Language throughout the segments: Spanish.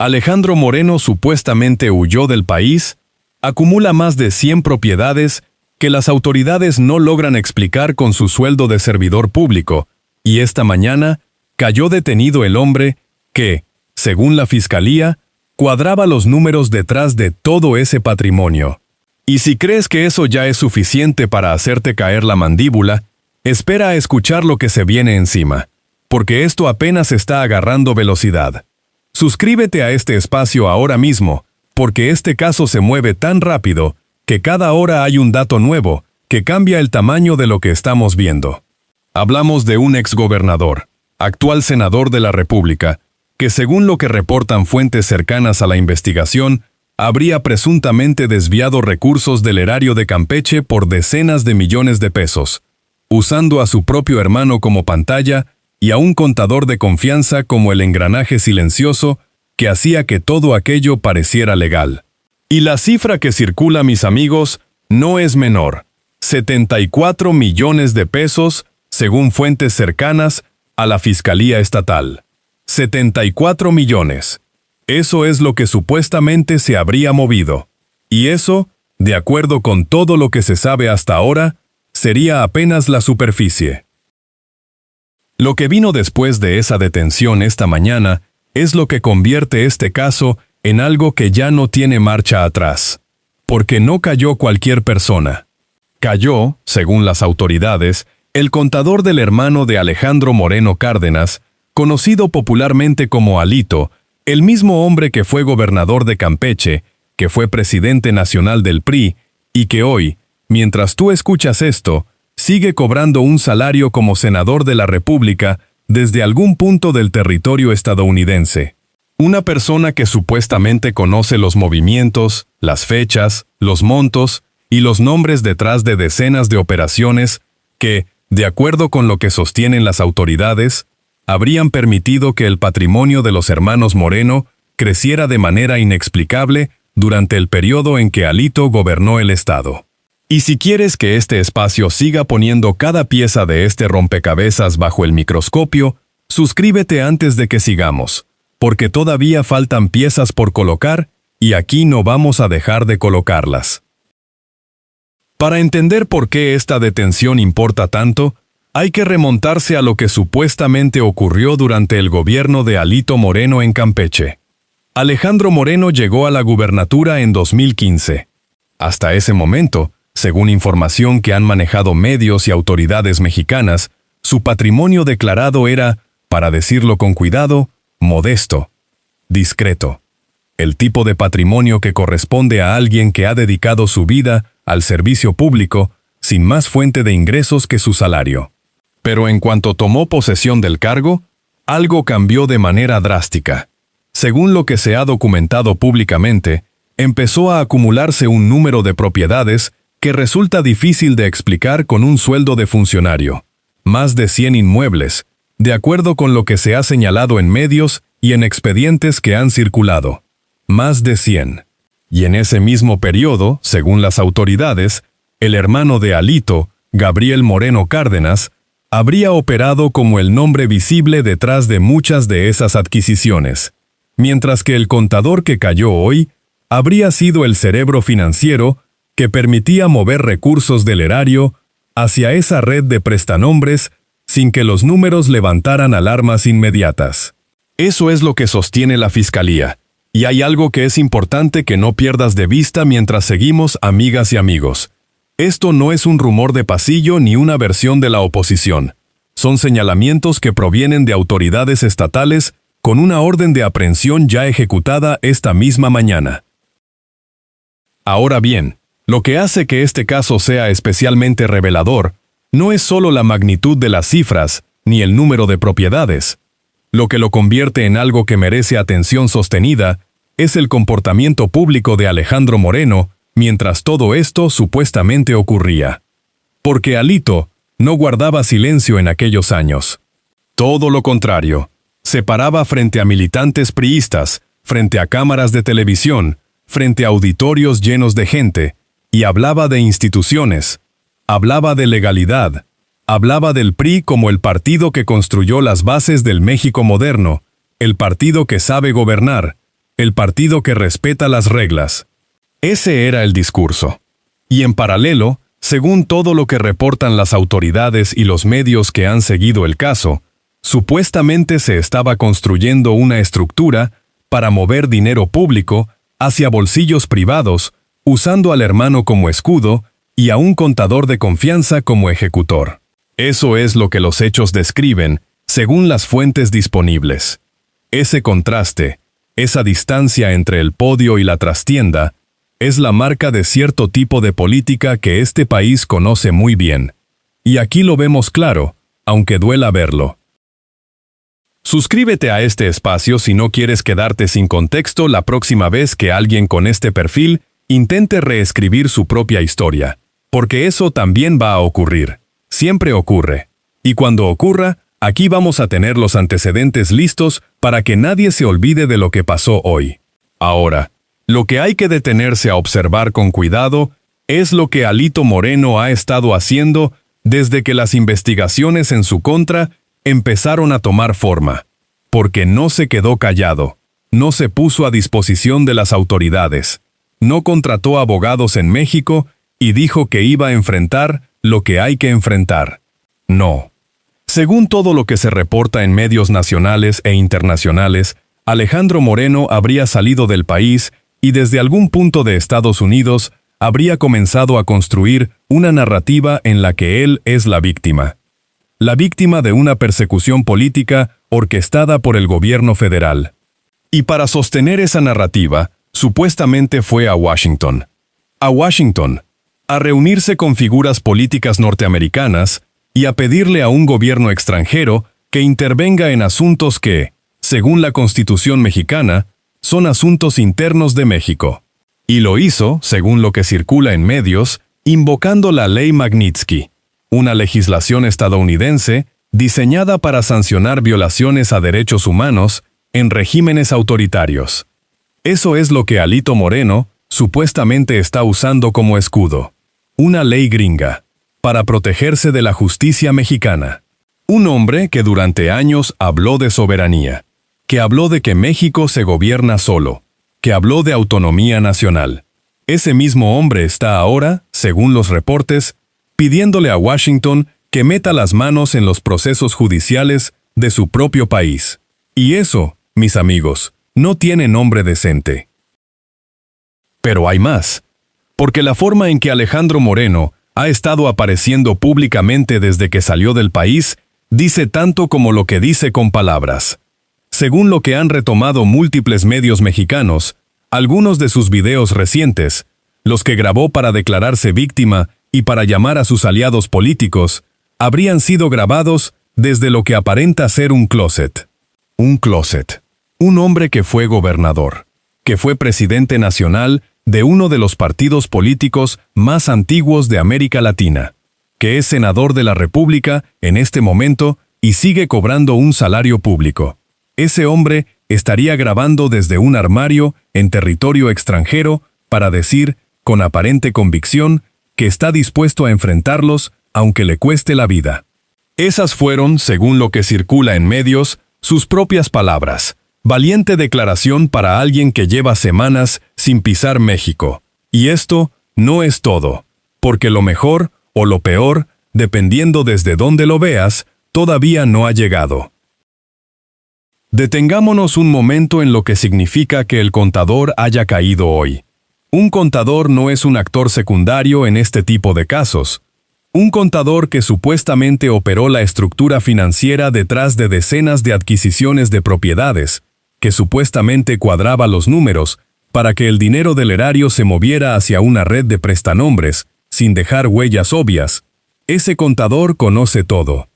Alejandro Moreno supuestamente huyó del país, acumula más de 100 propiedades que las autoridades no logran explicar con su sueldo de servidor público, y esta mañana cayó detenido el hombre que, según la fiscalía, cuadraba los números detrás de todo ese patrimonio. Y si crees que eso ya es suficiente para hacerte caer la mandíbula, espera a escuchar lo que se viene encima, porque esto apenas está agarrando velocidad. Suscríbete a este espacio ahora mismo, porque este caso se mueve tan rápido que cada hora hay un dato nuevo que cambia el tamaño de lo que estamos viendo. Hablamos de un exgobernador, actual senador de la República, que según lo que reportan fuentes cercanas a la investigación, habría presuntamente desviado recursos del erario de Campeche por decenas de millones de pesos, usando a su propio hermano como pantalla y a un contador de confianza como el engranaje silencioso que hacía que todo aquello pareciera legal. Y la cifra que circula, mis amigos, no es menor: 74 millones de pesos, según fuentes cercanas a la Fiscalía Estatal. 74 millones. Eso es lo que supuestamente se habría movido. Y eso, de acuerdo con todo lo que se sabe hasta ahora, sería apenas la superficie. Lo que vino después de esa detención esta mañana es lo que convierte este caso en algo que ya no tiene marcha atrás. Porque no cayó cualquier persona. Cayó, según las autoridades, el contador del hermano de Alejandro Moreno Cárdenas, conocido popularmente como Alito, el mismo hombre que fue gobernador de Campeche, que fue presidente nacional del PRI, y que hoy, mientras tú escuchas esto, sigue cobrando un salario como senador de la República desde algún punto del territorio estadounidense. Una persona que supuestamente conoce los movimientos, las fechas, los montos y los nombres detrás de decenas de operaciones que, de acuerdo con lo que sostienen las autoridades, habrían permitido que el patrimonio de los hermanos Moreno creciera de manera inexplicable durante el periodo en que Alito gobernó el estado. Y si quieres que este espacio siga poniendo cada pieza de este rompecabezas bajo el microscopio, suscríbete antes de que sigamos, porque todavía faltan piezas por colocar y aquí no vamos a dejar de colocarlas. Para entender por qué esta detención importa tanto, hay que remontarse a lo que supuestamente ocurrió durante el gobierno de Alito Moreno en Campeche. Alejandro Moreno llegó a la gubernatura en 2015. Hasta ese momento, según información que han manejado medios y autoridades mexicanas, su patrimonio declarado era, para decirlo con cuidado, modesto, discreto. El tipo de patrimonio que corresponde a alguien que ha dedicado su vida al servicio público sin más fuente de ingresos que su salario. Pero en cuanto tomó posesión del cargo, algo cambió de manera drástica. Según lo que se ha documentado públicamente, empezó a acumularse un número de propiedades que resulta difícil de explicar con un sueldo de funcionario. Más de 100 inmuebles, de acuerdo con lo que se ha señalado en medios y en expedientes que han circulado. Más de 100. Y en ese mismo periodo, según las autoridades, el hermano de Alito, Gabriel Moreno Cárdenas, habría operado como el nombre visible detrás de muchas de esas adquisiciones, mientras que el contador que cayó hoy habría sido el cerebro financiero que permitía mover recursos del erario hacia esa red de prestanombres sin que los números levantaran alarmas inmediatas. Eso es lo que sostiene la Fiscalía, y hay algo que es importante que no pierdas de vista mientras seguimos, amigas y amigos. Esto no es un rumor de pasillo ni una versión de la oposición. Son señalamientos que provienen de autoridades estatales con una orden de aprehensión ya ejecutada esta misma mañana. Ahora bien, lo que hace que este caso sea especialmente revelador no es solo la magnitud de las cifras ni el número de propiedades. Lo que lo convierte en algo que merece atención sostenida es el comportamiento público de Alejandro Moreno mientras todo esto supuestamente ocurría. Porque Alito no guardaba silencio en aquellos años. Todo lo contrario, se paraba frente a militantes priistas, frente a cámaras de televisión, frente a auditorios llenos de gente, y hablaba de instituciones, hablaba de legalidad, hablaba del PRI como el partido que construyó las bases del México moderno, el partido que sabe gobernar, el partido que respeta las reglas. Ese era el discurso. Y en paralelo, según todo lo que reportan las autoridades y los medios que han seguido el caso, supuestamente se estaba construyendo una estructura para mover dinero público hacia bolsillos privados, usando al hermano como escudo y a un contador de confianza como ejecutor. Eso es lo que los hechos describen, según las fuentes disponibles. Ese contraste, esa distancia entre el podio y la trastienda, es la marca de cierto tipo de política que este país conoce muy bien. Y aquí lo vemos claro, aunque duela verlo. Suscríbete a este espacio si no quieres quedarte sin contexto la próxima vez que alguien con este perfil intente reescribir su propia historia, porque eso también va a ocurrir. Siempre ocurre. Y cuando ocurra, aquí vamos a tener los antecedentes listos para que nadie se olvide de lo que pasó hoy. Ahora, lo que hay que detenerse a observar con cuidado es lo que Alito Moreno ha estado haciendo desde que las investigaciones en su contra empezaron a tomar forma. Porque no se quedó callado, no se puso a disposición de las autoridades, no contrató abogados en México y dijo que iba a enfrentar lo que hay que enfrentar. No. Según todo lo que se reporta en medios nacionales e internacionales, Alejandro Moreno habría salido del país y desde algún punto de Estados Unidos habría comenzado a construir una narrativa en la que él es la víctima. La víctima de una persecución política orquestada por el gobierno federal. Y para sostener esa narrativa, supuestamente fue a Washington. A Washington, a reunirse con figuras políticas norteamericanas y a pedirle a un gobierno extranjero que intervenga en asuntos que, según la Constitución mexicana, son asuntos internos de México. Y lo hizo, según lo que circula en medios, invocando la Ley Magnitsky, una legislación estadounidense diseñada para sancionar violaciones a derechos humanos en regímenes autoritarios. Eso es lo que Alito Moreno supuestamente está usando como escudo. Una ley gringa, para protegerse de la justicia mexicana. Un hombre que durante años habló de soberanía, que habló de que México se gobierna solo, que habló de autonomía nacional. Ese mismo hombre está ahora, según los reportes, pidiéndole a Washington que meta las manos en los procesos judiciales de su propio país. Y eso, mis amigos, no tiene nombre decente. Pero hay más, porque la forma en que Alejandro Moreno ha estado apareciendo públicamente desde que salió del país dice tanto como lo que dice con palabras. Según lo que han retomado múltiples medios mexicanos, algunos de sus videos recientes, los que grabó para declararse víctima y para llamar a sus aliados políticos, habrían sido grabados desde lo que aparenta ser un closet. Un closet. Un hombre que fue gobernador, que fue presidente nacional de uno de los partidos políticos más antiguos de América Latina, que es senador de la República en este momento y sigue cobrando un salario público. Ese hombre estaría grabando desde un armario en territorio extranjero para decir, con aparente convicción, que está dispuesto a enfrentarlos aunque le cueste la vida. Esas fueron, según lo que circula en medios, sus propias palabras. Valiente declaración para alguien que lleva semanas sin pisar México. Y esto no es todo, porque lo mejor o lo peor, dependiendo desde dónde lo veas, todavía no ha llegado. Detengámonos un momento en lo que significa que el contador haya caído hoy. Un contador no es un actor secundario en este tipo de casos. Un contador que supuestamente operó la estructura financiera detrás de decenas de adquisiciones de propiedades, que supuestamente cuadraba los números para que el dinero del erario se moviera hacia una red de prestanombres, sin dejar huellas obvias. Ese contador conoce todo.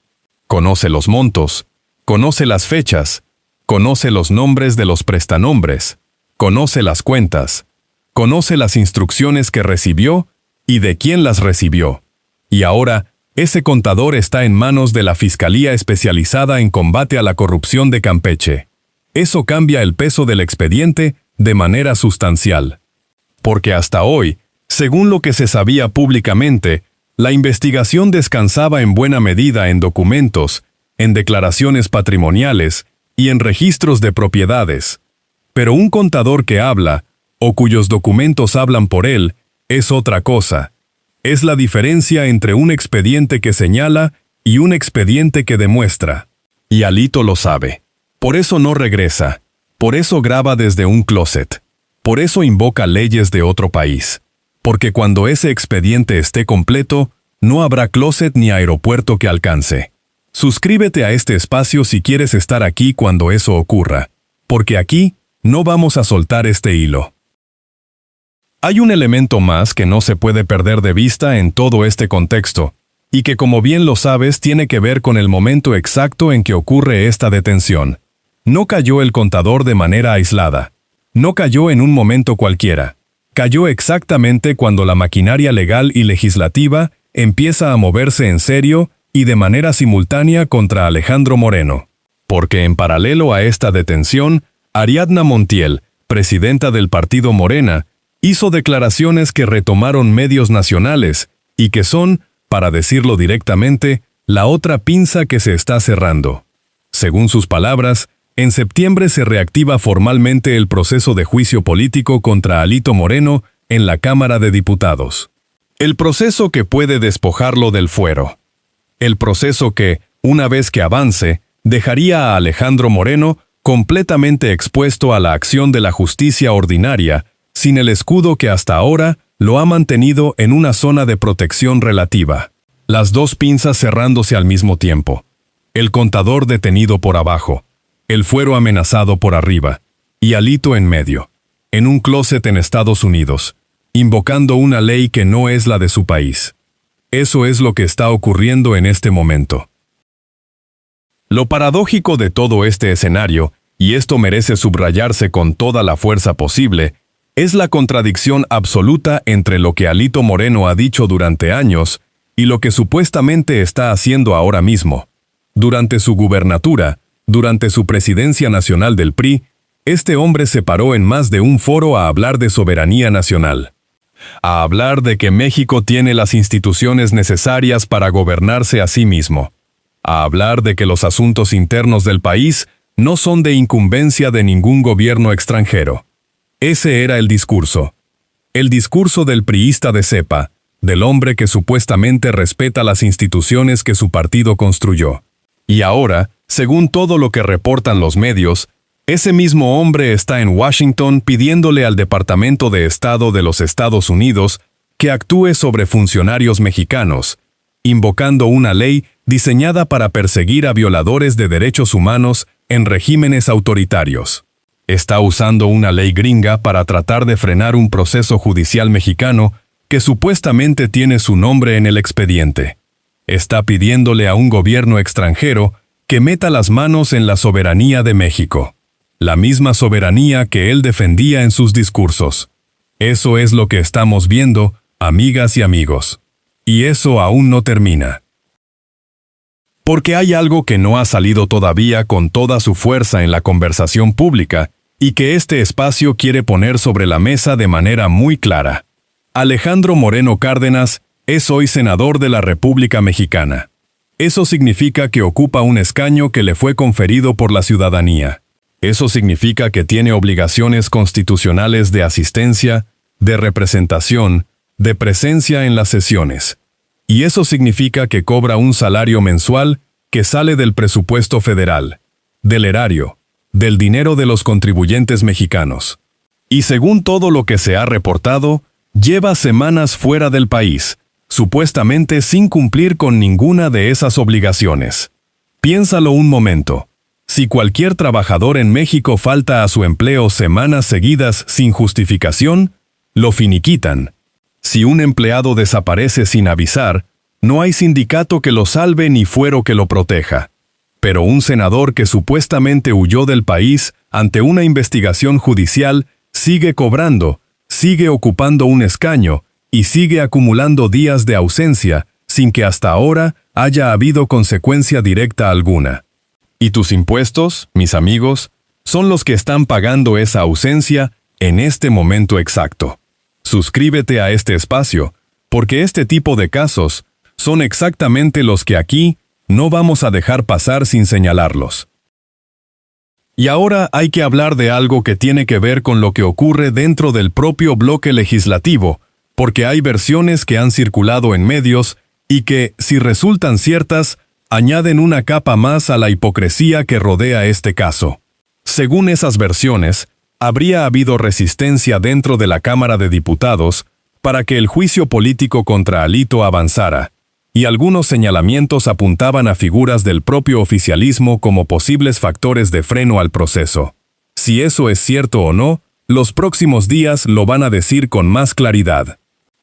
Conoce los montos, conoce las fechas, conoce los nombres de los prestanombres, conoce las cuentas, conoce las instrucciones que recibió y de quién las recibió. Y ahora, ese contador está en manos de la Fiscalía Especializada en Combate a la Corrupción de Campeche. Eso cambia el peso del expediente de manera sustancial. Porque hasta hoy, según lo que se sabía públicamente, la investigación descansaba en buena medida en documentos, en declaraciones patrimoniales y en registros de propiedades. Pero un contador que habla, o cuyos documentos hablan por él, es otra cosa. Es la diferencia entre un expediente que señala y un expediente que demuestra. Y Alito lo sabe. Por eso no regresa. Por eso graba desde un closet. Por eso invoca leyes de otro país. Porque cuando ese expediente esté completo, no habrá closet ni aeropuerto que alcance. Suscríbete a este espacio si quieres estar aquí cuando eso ocurra. Porque aquí no vamos a soltar este hilo. Hay un elemento más que no se puede perder de vista en todo este contexto, y que como bien lo sabes tiene que ver con el momento exacto en que ocurre esta detención. No cayó el contador de manera aislada. No cayó en un momento cualquiera. Cayó exactamente cuando la maquinaria legal y legislativa empieza a moverse en serio y de manera simultánea contra Alejandro Moreno. Porque en paralelo a esta detención, Ariadna Montiel, presidenta del partido Morena, hizo declaraciones que retomaron medios nacionales y que son, para decirlo directamente, la otra pinza que se está cerrando. Según sus palabras, en septiembre se reactiva formalmente el proceso de juicio político contra Alito Moreno en la Cámara de Diputados. El proceso que puede despojarlo del fuero. El proceso que, una vez que avance, dejaría a Alejandro Moreno completamente expuesto a la acción de la justicia ordinaria, sin el escudo que hasta ahora lo ha mantenido en una zona de protección relativa. Las dos pinzas cerrándose al mismo tiempo. El contador detenido por abajo, el fuero amenazado por arriba, y Alito en medio, en un closet en Estados Unidos, invocando una ley que no es la de su país. Eso es lo que está ocurriendo en este momento. Lo paradójico de todo este escenario, y esto merece subrayarse con toda la fuerza posible, es la contradicción absoluta entre lo que Alito Moreno ha dicho durante años y lo que supuestamente está haciendo ahora mismo. Durante su gubernatura, durante su presidencia nacional del PRI, este hombre se paró en más de un foro a hablar de soberanía nacional. A hablar de que México tiene las instituciones necesarias para gobernarse a sí mismo. A hablar de que los asuntos internos del país no son de incumbencia de ningún gobierno extranjero. Ese era el discurso. El discurso del priista de cepa, del hombre que supuestamente respeta las instituciones que su partido construyó. Y ahora, según todo lo que reportan los medios, ese mismo hombre está en Washington pidiéndole al Departamento de Estado de los Estados Unidos que actúe sobre funcionarios mexicanos, invocando una ley diseñada para perseguir a violadores de derechos humanos en regímenes autoritarios. Está usando una ley gringa para tratar de frenar un proceso judicial mexicano que supuestamente tiene su nombre en el expediente. Está pidiéndole a un gobierno extranjero que meta las manos en la soberanía de México. La misma soberanía que él defendía en sus discursos. Eso es lo que estamos viendo, amigas y amigos. Y eso aún no termina. Porque hay algo que no ha salido todavía con toda su fuerza en la conversación pública y que este espacio quiere poner sobre la mesa de manera muy clara. Alejandro Moreno Cárdenas es hoy senador de la República Mexicana. Eso significa que ocupa un escaño que le fue conferido por la ciudadanía. Eso significa que tiene obligaciones constitucionales de asistencia, de representación, de presencia en las sesiones. Y eso significa que cobra un salario mensual que sale del presupuesto federal, del erario, del dinero de los contribuyentes mexicanos. Y según todo lo que se ha reportado, lleva semanas fuera del país, supuestamente sin cumplir con ninguna de esas obligaciones. Piénsalo un momento. Si cualquier trabajador en México falta a su empleo semanas seguidas sin justificación, lo finiquitan. Si un empleado desaparece sin avisar, no hay sindicato que lo salve ni fuero que lo proteja. Pero un senador que supuestamente huyó del país ante una investigación judicial sigue cobrando, sigue ocupando un escaño y sigue acumulando días de ausencia sin que hasta ahora haya habido consecuencia directa alguna. Y tus impuestos, mis amigos, son los que están pagando esa ausencia en este momento exacto. Suscríbete a este espacio, porque este tipo de casos son exactamente los que aquí no vamos a dejar pasar sin señalarlos. Y ahora hay que hablar de algo que tiene que ver con lo que ocurre dentro del propio bloque legislativo, porque hay versiones que han circulado en medios y que, si resultan ciertas, añaden una capa más a la hipocresía que rodea este caso. Según esas versiones, habría habido resistencia dentro de la Cámara de Diputados para que el juicio político contra Alito avanzara, y algunos señalamientos apuntaban a figuras del propio oficialismo como posibles factores de freno al proceso. Si eso es cierto o no, los próximos días lo van a decir con más claridad.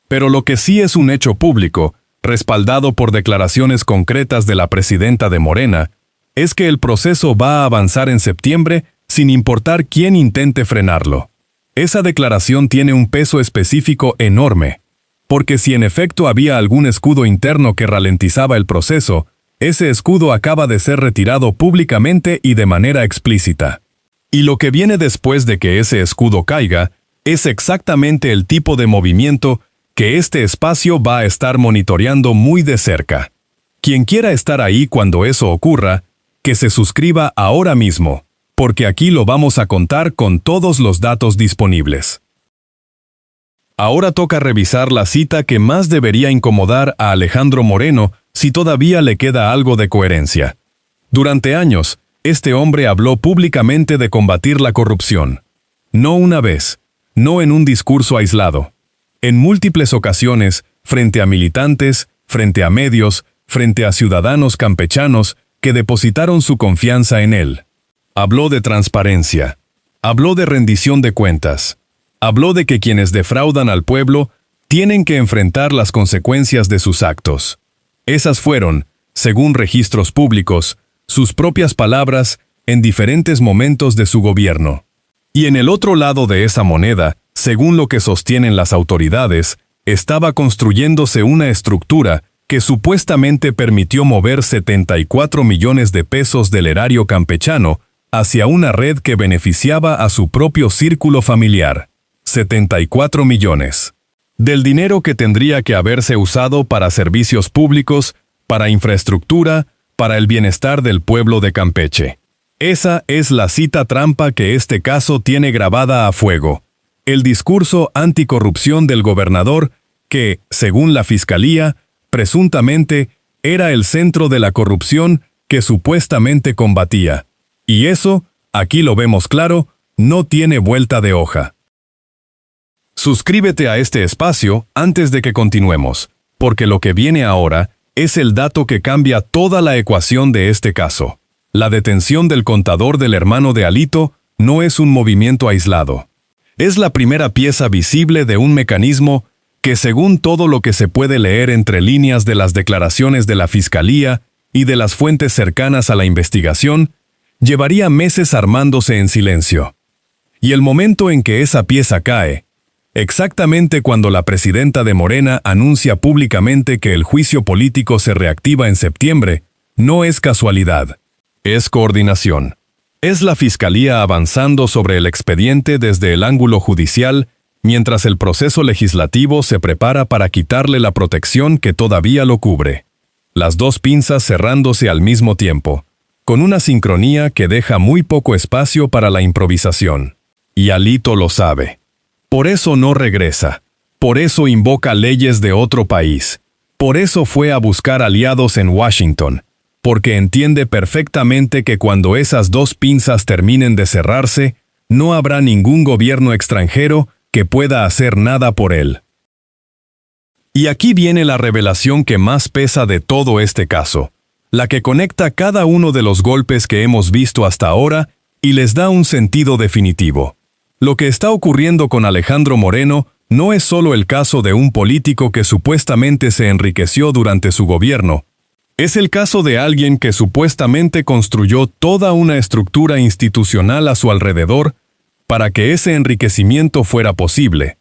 Pero lo que sí es un hecho público, respaldado por declaraciones concretas de la presidenta de Morena, es que el proceso va a avanzar en septiembre sin importar quién intente frenarlo. Esa declaración tiene un peso específico enorme, porque si en efecto había algún escudo interno que ralentizaba el proceso, ese escudo acaba de ser retirado públicamente y de manera explícita. Y lo que viene después de que ese escudo caiga, es exactamente el tipo de movimiento que este espacio va a estar monitoreando muy de cerca. Quien quiera estar ahí cuando eso ocurra, que se suscriba ahora mismo, porque aquí lo vamos a contar con todos los datos disponibles. Ahora toca revisar la cita que más debería incomodar a Alejandro Moreno si todavía le queda algo de coherencia. Durante años, este hombre habló públicamente de combatir la corrupción. No una vez, no en un discurso aislado. En múltiples ocasiones, frente a militantes, frente a medios, frente a ciudadanos campechanos que depositaron su confianza en él. Habló de transparencia. Habló de rendición de cuentas. Habló de que quienes defraudan al pueblo tienen que enfrentar las consecuencias de sus actos. Esas fueron, según registros públicos, sus propias palabras en diferentes momentos de su gobierno. Y en el otro lado de esa moneda, según lo que sostienen las autoridades, estaba construyéndose una estructura que supuestamente permitió mover 74 millones de pesos del erario campechano hacia una red que beneficiaba a su propio círculo familiar. 74 millones. Del dinero que tendría que haberse usado para servicios públicos, para infraestructura, para el bienestar del pueblo de Campeche. Esa es la cita trampa que este caso tiene grabada a fuego. El discurso anticorrupción del gobernador que, según la Fiscalía, presuntamente, era el centro de la corrupción que supuestamente combatía. Y eso, aquí lo vemos claro, no tiene vuelta de hoja. Suscríbete a este espacio antes de que continuemos, porque lo que viene ahora es el dato que cambia toda la ecuación de este caso. La detención del contador del hermano de Alito no es un movimiento aislado. Es la primera pieza visible de un mecanismo que, según todo lo que se puede leer entre líneas de las declaraciones de la Fiscalía y de las fuentes cercanas a la investigación, llevaría meses armándose en silencio. Y el momento en que esa pieza cae, exactamente cuando la presidenta de Morena anuncia públicamente que el juicio político se reactiva en septiembre, no es casualidad, es coordinación. Es la Fiscalía avanzando sobre el expediente desde el ángulo judicial, mientras el proceso legislativo se prepara para quitarle la protección que todavía lo cubre. Las dos pinzas cerrándose al mismo tiempo, con una sincronía que deja muy poco espacio para la improvisación. Y Alito lo sabe. Por eso no regresa. Por eso invoca leyes de otro país. Por eso fue a buscar aliados en Washington. Porque entiende perfectamente que cuando esas dos pinzas terminen de cerrarse, no habrá ningún gobierno extranjero que pueda hacer nada por él. Y aquí viene la revelación que más pesa de todo este caso, la que conecta cada uno de los golpes que hemos visto hasta ahora y les da un sentido definitivo. Lo que está ocurriendo con Alejandro Moreno no es solo el caso de un político que supuestamente se enriqueció durante su gobierno. Es el caso de alguien que supuestamente construyó toda una estructura institucional a su alrededor para que ese enriquecimiento fuera posible,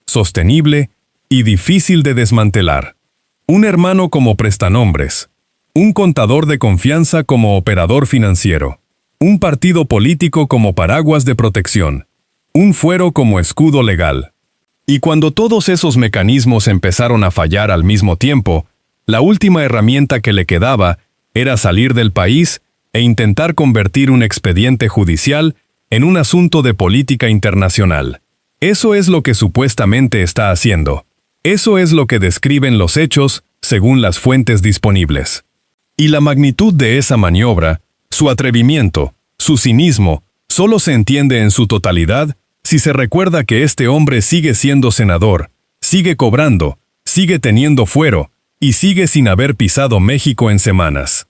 sostenible y difícil de desmantelar. Un hermano como prestanombres, un contador de confianza como operador financiero, un partido político como paraguas de protección, un fuero como escudo legal. Y cuando todos esos mecanismos empezaron a fallar al mismo tiempo, la última herramienta que le quedaba era salir del país e intentar convertir un expediente judicial en un asunto de política internacional. Eso es lo que supuestamente está haciendo. Eso es lo que describen los hechos según las fuentes disponibles. Y la magnitud de esa maniobra, su atrevimiento, su cinismo, solo se entiende en su totalidad si se recuerda que este hombre sigue siendo senador, sigue cobrando, sigue teniendo fuero y sigue sin haber pisado México en semanas.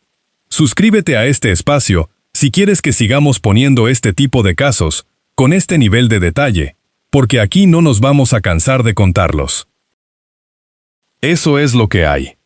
Suscríbete a este espacio si quieres que sigamos poniendo este tipo de casos, con este nivel de detalle, porque aquí no nos vamos a cansar de contarlos. Eso es lo que hay.